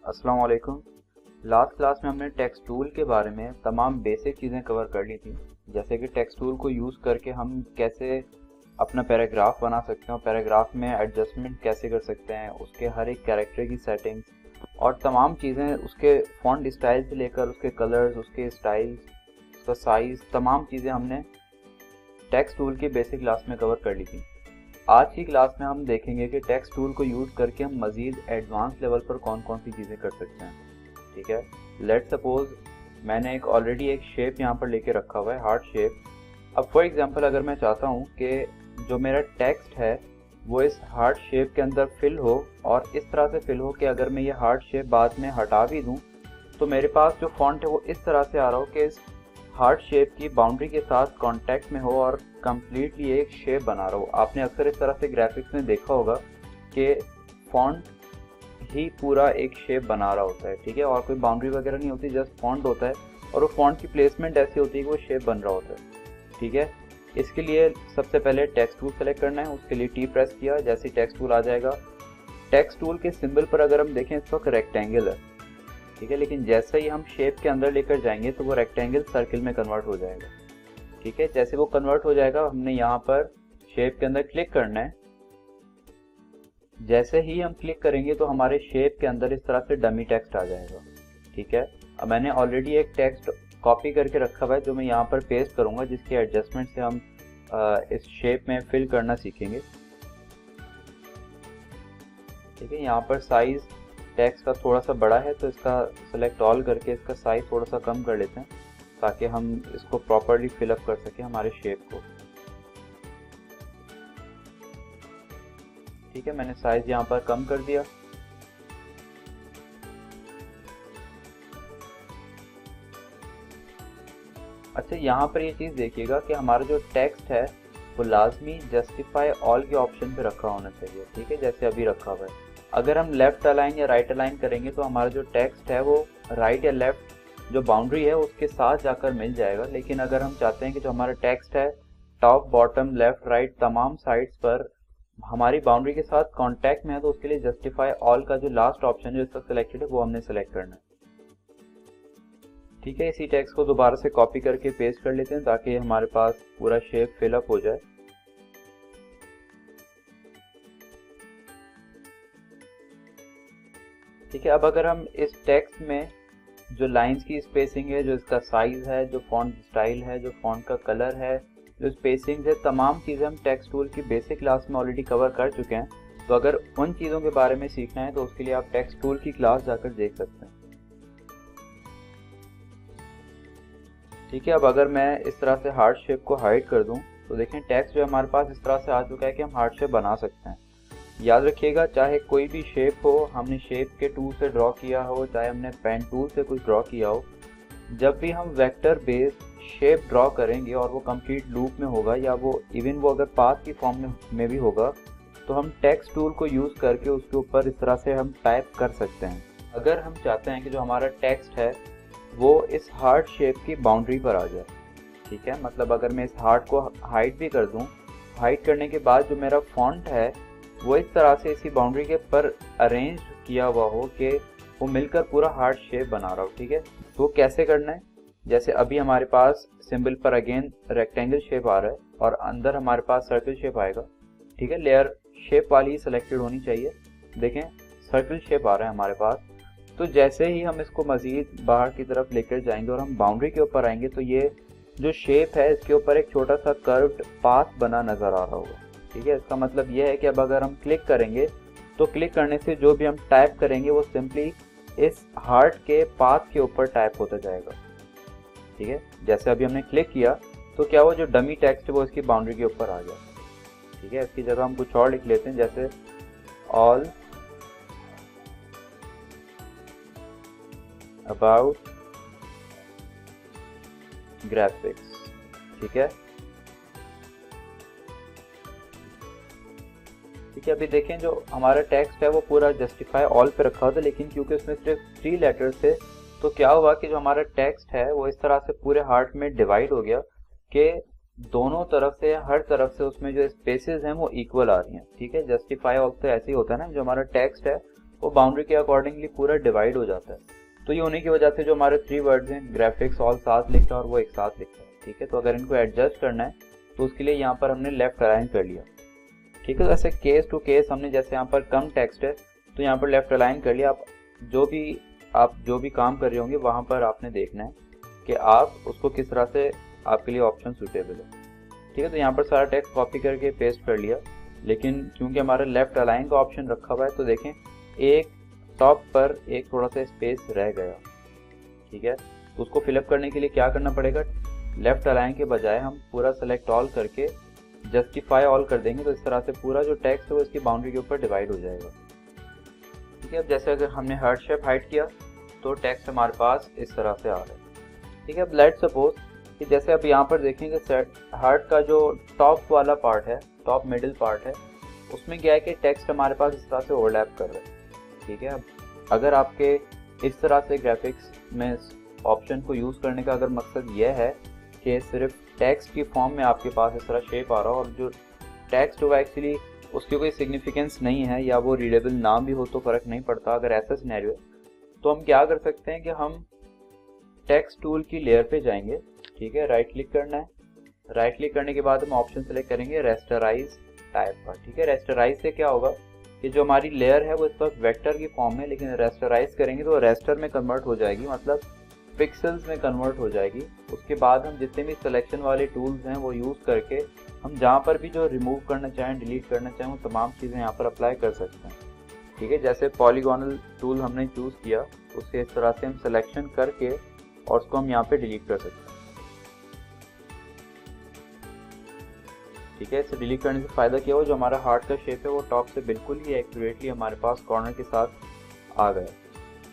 अस्सलाम वालेकुम। Last class में हमने टेक्स्ट टूल के बारे में तमाम बेसिक चीज़ें कवर कर ली थी, जैसे कि टेक्स्ट टूल को यूज़ करके हम कैसे अपना पैराग्राफ बना सकते हैं और पैराग्राफ में एडजस्टमेंट कैसे कर सकते हैं, उसके हर एक कैरेक्टर की सेटिंग्स और तमाम चीज़ें, उसके फॉन्ट स्टाइल से लेकर उसके कलर्स, उसके स्टाइल्स, उसका साइज़, तमाम चीज़ें हमने टेक्स्ट टूल की बेसिक क्लास में कवर कर ली थी। आज की क्लास में हम देखेंगे कि टेक्स्ट टूल को यूज़ करके हम मज़ीद एडवांस लेवल पर कौन कौन सी चीज़ें कर सकते हैं। ठीक है, लेट सपोज मैंने ऑलरेडी एक शेप यहाँ पर लेके रखा हुआ है, हार्ट शेप। अब फॉर एग्जांपल अगर मैं चाहता हूँ कि जो मेरा टेक्स्ट है वो इस हार्ट शेप के अंदर फिल हो और इस तरह से फिल हो कि अगर मैं ये हार्ट शेप बाद में हटा भी दूँ तो मेरे पास जो फॉन्ट है वो इस तरह से आ रहा हो कि इस हार्ट शेप की बाउंड्री के साथ कांटेक्ट में हो और कम्प्लीटली एक शेप बना रहा हो। आपने अक्सर इस तरह से ग्राफिक्स में देखा होगा कि फॉन्ट ही पूरा एक शेप बना रहा होता है, ठीक है, और कोई बाउंड्री वगैरह नहीं होती, जस्ट फॉन्ट होता है और वो फॉन्ट की प्लेसमेंट ऐसी होती है कि वो शेप बन रहा होता है। ठीक है, इसके लिए सबसे पहले टेक्स्ट टूल सेलेक्ट करना है। उसके लिए टी प्रेस किया, जैसे टेक्स्ट टूल आ जाएगा। टेक्स्ट टूल के सिंबल पर अगर हम देखें इस वक्त रेक्टेंगल है, ठीक है, लेकिन जैसे ही हम शेप के अंदर लेकर जाएंगे तो वो रेक्टेंगल सर्किल में कन्वर्ट हो जाएगा। ठीक है, जैसे वो कन्वर्ट हो जाएगा हमने यहाँ पर शेप के अंदर क्लिक करना है। जैसे ही हम क्लिक करेंगे तो हमारे शेप के अंदर इस तरह से डमी टेक्स्ट आ जाएगा। ठीक है, अब मैंने ऑलरेडी एक टेक्स्ट कॉपी करके रखा हुआ है जो मैं यहाँ पर पेस्ट करूँगा, जिसके एडजस्टमेंट से हम इस शेप में फिल करना सीखेंगे। ठीक है, यहाँ पर साइज टेक्स्ट का थोड़ा सा बड़ा है तो इसका सेलेक्ट ऑल करके इसका साइज थोड़ा सा कम कर लेते हैं ताकि हम इसको प्रॉपरली फिलअप कर सकें हमारे शेप को। ठीक है, मैंने साइज यहाँ पर कम कर दिया। अच्छा, यहाँ पर ये चीज़ देखिएगा कि हमारा जो टेक्स्ट है वो लाजमी जस्टिफाई ऑल के ऑप्शन पे रखा होना चाहिए। ठीक है, जैसे अभी रखा हुआ है। अगर हम लेफ्ट अलाइन या राइट अलाइन करेंगे तो हमारा जो टेक्स्ट है वो राइट या लेफ्ट जो बाउंड्री है उसके साथ जाकर मिल जाएगा, लेकिन अगर हम चाहते हैं कि जो हमारा टेक्स्ट है टॉप, बॉटम, लेफ्ट, राइट तमाम साइड्स पर हमारी बाउंड्री के साथ कांटेक्ट में है तो उसके लिए जस्टिफाई ऑल का जो लास्ट ऑप्शन जो इसका सिलेक्टेड है वो हमने सेलेक्ट करना है। ठीक है, इसी टेक्स्ट को दोबारा से कॉपी करके पेस्ट कर लेते हैं ताकि हमारे पास पूरा शेप फिलअप हो जाए। ठीक है, अब अगर हम इस टेक्स्ट में जो लाइंस की स्पेसिंग है, जो इसका साइज है, जो फॉन्ट स्टाइल है, जो फॉन्ट का कलर है, जो स्पेसिंग है, तमाम चीज़ें हम टेक्स्ट टूल की बेसिक क्लास में ऑलरेडी कवर कर चुके हैं। तो अगर उन चीज़ों के बारे में सीखना है तो उसके लिए आप टेक्स्ट टूल की क्लास जाकर देख सकते हैं। ठीक है, अब अगर मैं इस तरह से हार्ट शेप को हाइड कर दूं तो देखें टेक्स्ट जो हमारे पास इस तरह से आ चुका है कि हम हार्ट शेप बना सकते हैं। याद रखिएगा, चाहे कोई भी शेप हो, हमने शेप के टूल से ड्रॉ किया हो, चाहे हमने पेन टूल से कुछ ड्रॉ किया हो, जब भी हम वेक्टर बेस्ड शेप ड्रॉ करेंगे और वो कंप्लीट लूप में होगा या वो इवन वो अगर पाथ की फॉर्म में भी होगा तो हम टेक्स्ट टूल को यूज़ करके उसके ऊपर इस तरह से हम टाइप कर सकते हैं। अगर हम चाहते हैं कि जो हमारा टेक्स्ट है वो इस हार्ट शेप की बाउंड्री पर आ जाए, ठीक है, मतलब अगर मैं इस हार्ट को हाइड भी कर दूं, हाइड करने के बाद जो मेरा फॉन्ट है वो इस तरह से इसी बाउंड्री के पर अरेंज किया हुआ हो कि वो मिलकर पूरा हार्ट शेप बना रहा हो। ठीक है, तो कैसे करना है, जैसे अभी हमारे पास सिंबल पर अगेन रेक्टेंगल शेप आ रहा है और अंदर हमारे पास सर्कल शेप आएगा। ठीक है, लेयर शेप वाली सिलेक्टेड होनी चाहिए। देखें सर्कल शेप आ रहा है हमारे पास। तो जैसे ही हम इसको मज़ीद बाहर की तरफ लेकर जाएंगे और हम बाउंड्री के ऊपर आएंगे तो ये जो शेप है इसके ऊपर एक छोटा सा कर्व्ड पाथ बना नज़र आ रहा होगा। ठीक है, इसका मतलब यह है कि अब अगर हम क्लिक करेंगे तो क्लिक करने से जो भी हम टाइप करेंगे वो सिंपली इस हार्ट के पाथ के ऊपर टाइप होता जाएगा। ठीक है, जैसे अभी हमने क्लिक किया तो क्या वो जो डमी टेक्स्ट है वो इसकी बाउंड्री के ऊपर आ गया। ठीक है, इसकी जगह हम कुछ और लिख लेते हैं, जैसे ऑल अबाउट ग्राफिक्स। ठीक है, ठीक है, अभी देखें जो हमारा टेक्स्ट है वो पूरा जस्टिफाई ऑल पे रखा था, लेकिन क्योंकि उसमें सिर्फ 3 लेटर्स थे तो क्या हुआ कि जो हमारा टेक्स्ट है वो इस तरह से पूरे हार्ट में डिवाइड हो गया कि दोनों तरफ से, हर तरफ से उसमें जो स्पेसेस हैं वो इक्वल आ रही हैं। ठीक है, जस्टिफाई ऑल तो ऐसे ही होता है ना, जो हमारा टेक्स्ट है वो बाउंड्री के अकॉर्डिंगली पूरा डिवाइड हो जाता है। तो ये होने की वजह से जो हमारे 3 वर्ड्स हैं ग्राफिक्स ऑल साथ लिखा है और वो एक साथ लिखा है। ठीक है, तो अगर इनको एडजस्ट करना है तो उसके लिए यहाँ पर हमने लेफ्ट अलाइन कर लिया। ठीक है, तो ऐसे केस टू केस हमने जैसे यहाँ पर कम टेक्स्ट है तो यहाँ पर लेफ्ट अलाइन कर लिया। आप जो भी काम कर रहे होंगे वहाँ पर आपने देखना है कि आप उसको किस तरह से आपके लिए ऑप्शन सूटेबल है। ठीक है, तो यहाँ पर सारा टेक्स्ट कॉपी करके पेस्ट कर लिया, लेकिन क्योंकि हमारा लेफ्ट अलाइन का ऑप्शन रखा हुआ है तो देखें एक टॉप पर एक थोड़ा सा स्पेस रह गया। ठीक है, तो उसको फिलअप करने के लिए क्या करना पड़ेगा, लेफ्ट अलाइन के बजाय हम पूरा सेलेक्ट ऑल करके जस्टिफाई ऑल कर देंगे, तो इस तरह से पूरा जो टेक्स्ट है वो इसकी बाउंड्री के ऊपर डिवाइड हो जाएगा। ठीक है, अब जैसे अगर हमने हार्ट शेप हाइड किया तो टेक्स्ट हमारे पास इस तरह से आ रहा है। ठीक है, अब लेट्स सपोज कि जैसे अब यहाँ पर देखेंगे हार्ट का जो टॉप वाला पार्ट है, टॉप मिडिल पार्ट है, उसमें क्या है कि टेक्स्ट हमारे पास इस तरह से ओवरलैप कर रहा है। ठीक है, अब अगर आपके इस तरह से ग्राफिक्स में ऑप्शन को यूज़ करने का अगर मकसद यह है कि सिर्फ टेक्स्ट की फॉर्म में आपके पास इस तरह शेप आ रहा हो और जो टेक्स्ट होगा एक्चुअली उसकी कोई सिग्निफिकेंस नहीं है या वो रीडेबल ना भी हो तो फ़र्क नहीं पड़ता, अगर ऐसा सिनेरियो है तो हम क्या कर सकते हैं कि हम टेक्स्ट टूल की लेयर पे जाएंगे। ठीक है, राइट क्लिक करना है, राइट क्लिक करने के बाद हम ऑप्शन सेलेक्ट करेंगे रेस्टराइज टाइप का। ठीक है, रेस्टराइज से क्या होगा कि जो हमारी लेयर है वो इस वक्त वेक्टर की फॉर्म में, लेकिन रेस्टराइज करेंगे तो रेस्टर में कन्वर्ट हो जाएगी, मतलब पिक्सल्स में कन्वर्ट हो जाएगी। उसके बाद हम जितने भी सिलेक्शन वाले टूल्स हैं वो यूज़ करके हम जहाँ पर भी जो रिमूव करना चाहें, डिलीट करना चाहें, वो तमाम चीज़ें यहाँ पर अप्लाई कर सकते हैं। ठीक है, जैसे पॉलीगोनल टूल हमने चूज़ किया उससे इस तरह से हम सिलेक्शन करके और उसको हम यहाँ पे डिलीट कर सकते हैं। ठीक है, इसे डिलीट करने से फ़ायदा क्या हो, जो हमारा हार्ट का शेप है वो टॉप से बिल्कुल ही एक्यूरेटली हमारे पास कॉर्नर के साथ आ गया।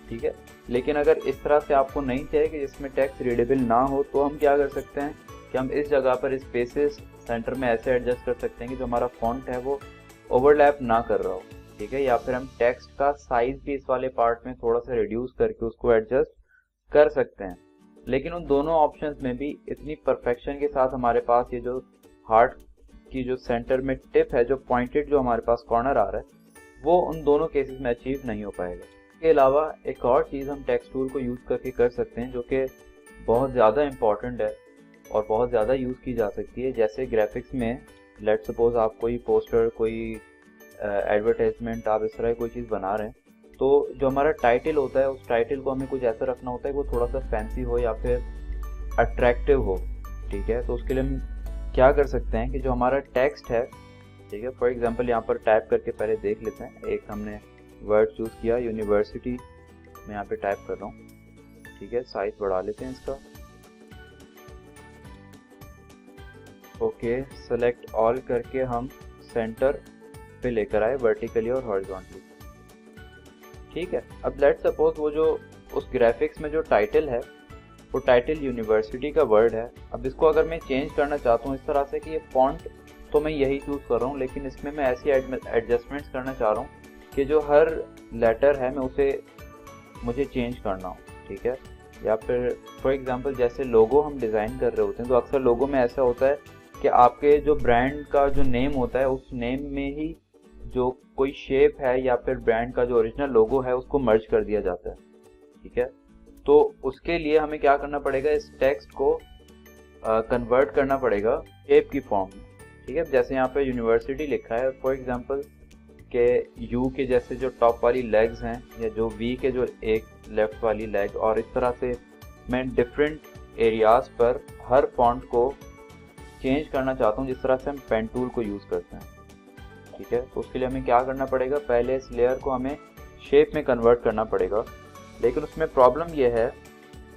ठीक है, लेकिन अगर इस तरह से आपको नहीं चाहिए कि जिसमें टेक्स्ट रीडेबल ना हो तो हम क्या कर सकते हैं कि हम इस जगह पर स्पेसेस सेंटर में ऐसे एडजस्ट कर सकते हैं कि जो हमारा फॉन्ट है वो ओवरलैप ना कर रहा हो। ठीक है, या फिर हम टेक्स्ट का साइज भी इस वाले पार्ट में थोड़ा सा रिड्यूस करके उसको एडजस्ट कर सकते हैं। लेकिन उन दोनों ऑप्शंस में भी इतनी परफेक्शन के साथ हमारे पास ये जो हार्ट की जो सेंटर में टिप है, जो पॉइंटेड जो हमारे पास कॉर्नर आ रहा है, वो उन दोनों केसेस में अचीव नहीं हो पाएगा। इसके अलावा एक और चीज़ हम टेक्स्ट टूल को यूज़ करके कर सकते हैं जो कि बहुत ज़्यादा इम्पॉर्टेंट है और बहुत ज़्यादा यूज़ की जा सकती है। जैसे ग्राफिक्स में लेट सपोज आप कोई पोस्टर, कोई एडवर्टाइजमेंट, आप इस तरह की कोई चीज़ बना रहे हैं, तो जो हमारा टाइटल होता है उस टाइटल को हमें कुछ ऐसा रखना होता है कि वो थोड़ा सा फैंसी हो या फिर अट्रैक्टिव हो। ठीक है, तो उसके लिए हम क्या कर सकते हैं कि जो हमारा टेक्स्ट है, ठीक है, फॉर एग्जांपल यहाँ पर टाइप करके पहले देख लेते हैं। एक हमने वर्ड चूज़ किया, यूनिवर्सिटी, मैं यहाँ पे टाइप कर रहा हूँ। ठीक है, साइज बढ़ा लेते हैं इसका। ओके, सेलेक्ट ऑल करके हम सेंटर पे लेकर आए वर्टिकली और हॉरिजॉन्टली। ठीक है, अब लेट्स सपोज वो जो उस ग्राफिक्स में जो टाइटल है वो टाइटल यूनिवर्सिटी का वर्ड है। अब इसको अगर मैं चेंज करना चाहता हूँ इस तरह से कि ये फॉन्ट तो मैं यही चूज़ कर रहा हूँ, लेकिन इसमें मैं ऐसी एडजस्टमेंट्स करना चाह रहा हूँ कि जो हर लेटर है मैं उसे मुझे चेंज करना हो। ठीक है, या फिर फॉर एग्जांपल जैसे लोगो हम डिज़ाइन कर रहे होते हैं तो अक्सर लोगो में ऐसा होता है कि आपके जो ब्रांड का जो नेम होता है उस नेम में ही जो कोई शेप है या फिर ब्रांड का जो ओरिजिनल लोगो है उसको मर्ज कर दिया जाता है। ठीक है, तो उसके लिए हमें क्या करना पड़ेगा, इस टेक्स्ट को कन्वर्ट करना पड़ेगा शेप की फॉर्म में। ठीक है, जैसे यहाँ पे यूनिवर्सिटी लिखा है, फॉर एग्जांपल के यू के जैसे जो टॉप वाली लेग्स हैं या जो वी के जो एक लेफ्ट वाली लेग, और इस तरह से मैं डिफरेंट एरियाज पर हर फॉन्ट को चेंज करना चाहता हूँ जिस तरह से हम पेन टूल को यूज़ करते हैं। ठीक है, तो उसके लिए हमें क्या करना पड़ेगा, पहले इस लेयर को हमें शेप में कन्वर्ट करना पड़ेगा। लेकिन उसमें प्रॉब्लम यह है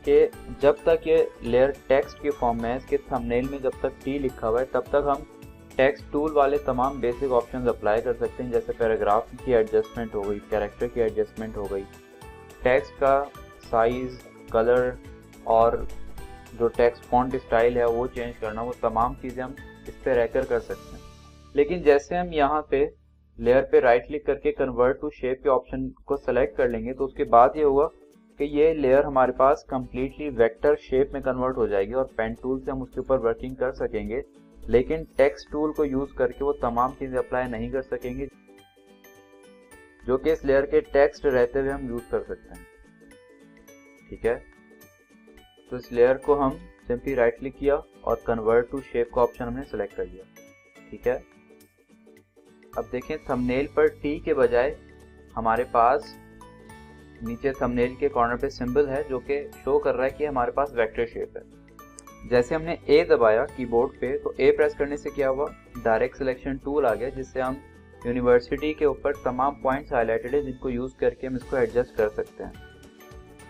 कि जब तक ये लेयर टेक्स्ट की फॉर्म में है, इसके थंबनेल में जब तक टी लिखा हुआ है तब तक हम टेक्स्ट टूल वाले तमाम बेसिक ऑप्शंस अप्लाई कर सकते हैं, जैसे पैराग्राफ की एडजस्टमेंट हो गई, कैरेक्टर की एडजस्टमेंट हो गई, टेक्स्ट का साइज़, कलर और जो टेक्स्ट फॉन्ट स्टाइल है वो चेंज करना, वो तमाम चीज़ें हम इस पर रहकर कर सकते हैं। लेकिन जैसे हम यहाँ पे लेयर पे राइट क्लिक करके कन्वर्ट टू शेप के ऑप्शन को सेलेक्ट कर लेंगे तो उसके बाद ये होगा कि ये लेयर हमारे पास कम्प्लीटली वेक्टर शेप में कन्वर्ट हो जाएगी और पेन टूल से हम उसके ऊपर वर्किंग कर सकेंगे, लेकिन टेक्स्ट टूल को यूज़ करके वो तमाम चीज़ें अप्लाई नहीं कर सकेंगे। जो कि इस लेयर के टेक्स्ट रहते हुए हम यूज कर सकते हैं। ठीक है, तो इस लेयर को हम सिंपली राइट क्लिक किया और कन्वर्ट टू शेप का ऑप्शन हमने सेलेक्ट कर लिया। ठीक है, अब देखें थंबनेल पर टी के बजाय हमारे पास नीचे थंबनेल के कॉर्नर पे सिंबल है जो कि शो कर रहा है कि हमारे पास वेक्टर शेप है। जैसे हमने ए दबाया कीबोर्ड पे तो ए प्रेस करने से क्या हुआ, डायरेक्ट सिलेक्शन टूल आ गया जिससे हम यूनिवर्सिटी के ऊपर तमाम पॉइंट्स हाईलाइटेड है जिनको यूज करके हम इसको एडजस्ट कर सकते हैं।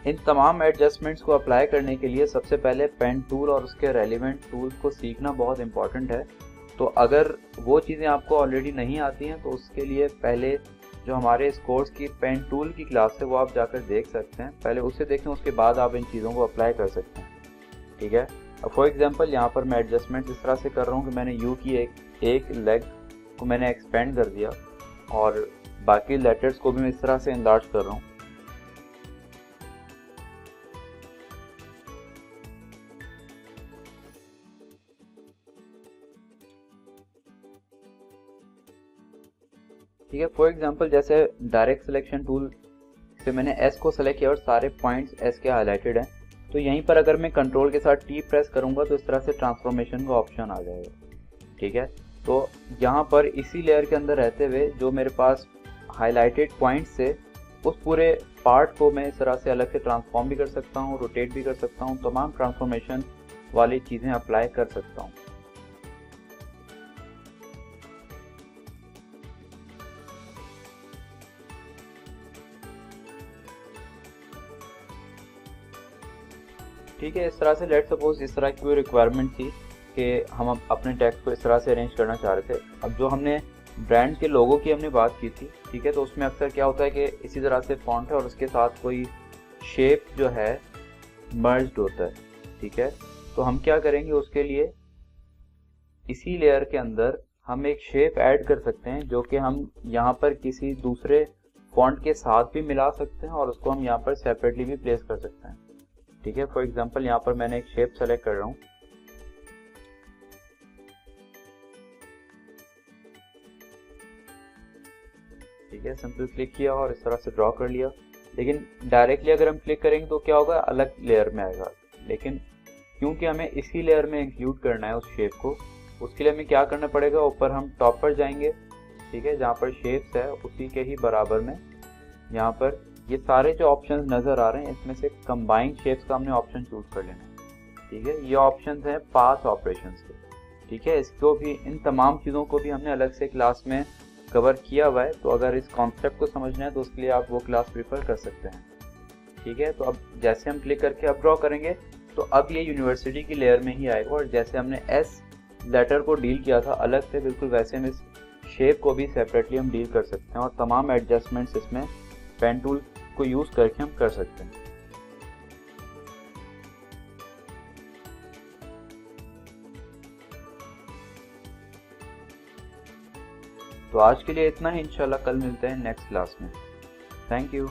इन तमाम एडजस्टमेंट्स को अप्लाई करने के लिए सबसे पहले पेन टूल और उसके रेलिवेंट टूल्स को सीखना बहुत इंपॉर्टेंट है। तो अगर वो चीज़ें आपको ऑलरेडी नहीं आती हैं तो उसके लिए पहले जो हमारे इस कोर्स की पेन टूल की क्लास है वो आप जाकर देख सकते हैं, पहले उसे देखें, उसके बाद आप इन चीज़ों को अप्लाई कर सकते हैं। ठीक है, अब फॉर एग्जांपल यहाँ पर मैं एडजस्टमेंट इस तरह से कर रहा हूँ कि मैंने यू की एक लेग को मैंने एक्सपेंड कर दिया और बाकी लेटर्स को भी मैं इस तरह से एनलार्ज कर रहा हूँ। ठीक है, फॉर एग्जांपल जैसे डायरेक्ट सिलेक्शन टूल से मैंने एस को सेलेक्ट किया और सारे पॉइंट्स एस के हाईलाइटेड हैं, तो यहीं पर अगर मैं कंट्रोल के साथ टी प्रेस करूंगा तो इस तरह से ट्रांसफॉर्मेशन का ऑप्शन आ जाएगा। ठीक है, तो यहाँ पर इसी लेयर के अंदर रहते हुए जो मेरे पास हाईलाइटेड पॉइंट्स से उस पूरे पार्ट को मैं इस तरह से अलग से ट्रांसफॉर्म भी कर सकता हूँ, रोटेट भी कर सकता हूँ, तमाम ट्रांसफॉर्मेशन वाली चीज़ें अप्लाई कर सकता हूँ। ठीक है, इस तरह से लेट सपोज इस तरह की कोई रिक्वायरमेंट थी कि हम अपने टेक्स्ट को इस तरह से अरेंज करना चाह रहे थे। अब जो हमने ब्रांड के लोगो की हमने बात की थी, ठीक है, तो उसमें अक्सर क्या होता है कि इसी तरह से फॉन्ट है और उसके साथ कोई शेप जो है मर्ज्ड होता है। ठीक है, तो हम क्या करेंगे, उसके लिए इसी लेयर के अंदर हम एक शेप ऐड कर सकते हैं जो कि हम यहाँ पर किसी दूसरे फॉन्ट के साथ भी मिला सकते हैं और उसको हम यहाँ पर सेपरेटली भी प्लेस कर सकते हैं। ठीक है, फॉर एग्जांपल यहाँ पर मैंने एक शेप सेलेक्ट कर रहा हूँ। ठीक है, सिंपल क्लिक किया और इस तरह से ड्रॉ कर लिया। लेकिन डायरेक्टली अगर हम क्लिक करेंगे तो क्या होगा, अलग लेयर में आएगा। लेकिन क्योंकि हमें इसी लेयर में इंक्लूड करना है उस शेप को, उसके लिए हमें क्या करना पड़ेगा, ऊपर हम टॉप पर जाएंगे। ठीक है, जहाँ पर शेप्स है उसी के ही बराबर में यहाँ पर ये सारे जो ऑप्शंस नज़र आ रहे हैं इसमें से कंबाइंड शेप्स का हमने ऑप्शन चूज कर लेना है। ठीक है, ये ऑप्शंस हैं पाथ ऑपरेशंस के। ठीक है, इसको भी, इन तमाम चीज़ों को भी हमने अलग से क्लास में कवर किया हुआ है, तो अगर इस कॉन्सेप्ट को समझना है तो उसके लिए आप वो क्लास प्रीफर कर सकते हैं। ठीक है, तो अब जैसे हम क्लिक करके अब ड्रॉ करेंगे तो अब ये यूनिवर्सिटी की लेयर में ही आएगा और जैसे हमने एस लेटर को डील किया था अलग से, बिल्कुल वैसे हम इस शेप को भी सेपरेटली हम डील कर सकते हैं और तमाम एडजस्टमेंट्स इसमें पेन टूल को यूज करके हम कर सकते हैं। तो आज के लिए इतना ही, इंशाल्लाह कल मिलते हैं नेक्स्ट क्लास में। Thank you.